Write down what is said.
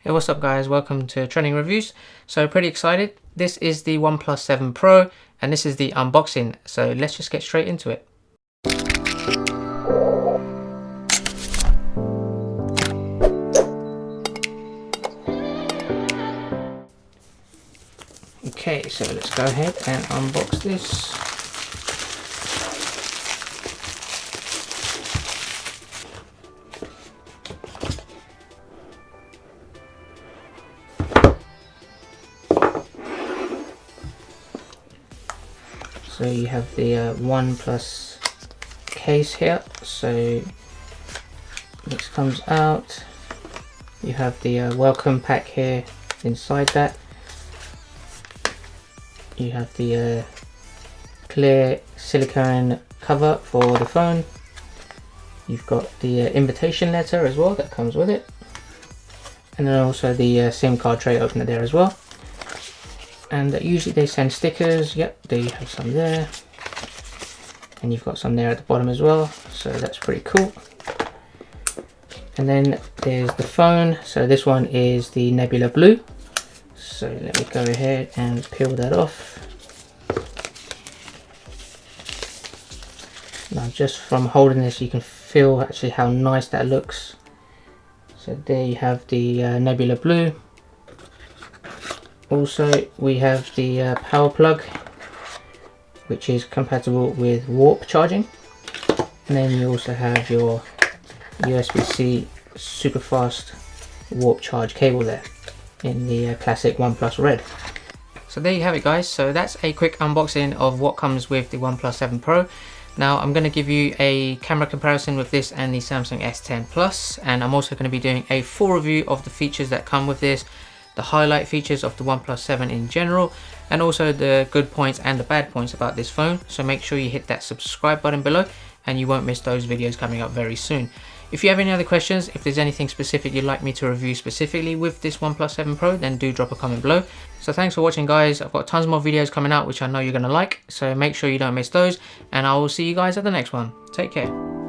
Hey, what's up guys, welcome to Trending Reviews. So pretty excited, this is the OnePlus 7 Pro and this is the unboxing, so let's just get straight into it. Okay, so let's go ahead and unbox this. So you have the OnePlus case here, so this comes out. You have the welcome pack here inside that. You have the clear silicone cover for the phone. You've got the invitation letter as well that comes with it. And then also the SIM card tray opener there as well. And usually they send stickers. Yep, there you have some there. And you've got some there at the bottom as well. So that's pretty cool. And then there's the phone. So this one is the Nebula Blue. So let me go ahead and peel that off. Now just from holding this you can feel actually how nice that looks. So there you have the Nebula Blue. Also we have the power plug, which is compatible with warp charging. And then you also have your USB-C super fast warp charge cable there in the classic OnePlus Red. So there you have it guys, so that's a quick unboxing of what comes with the OnePlus 7 Pro. Now I'm going to give you a camera comparison with this and the Samsung S10 Plus, and I'm also going to be doing a full review of the features that come with this, the highlight features of the OnePlus 7 in general, and also the good points and the bad points about this phone. So make sure you hit that subscribe button below and you won't miss those videos coming up very soon. If you have any other questions, if there's anything specific you'd like me to review specifically with this OnePlus 7 Pro, then do drop a comment below. So thanks for watching guys, I've got tons more videos coming out which I know you're going to like, so make sure you don't miss those, and I will see you guys at the next one. Take care.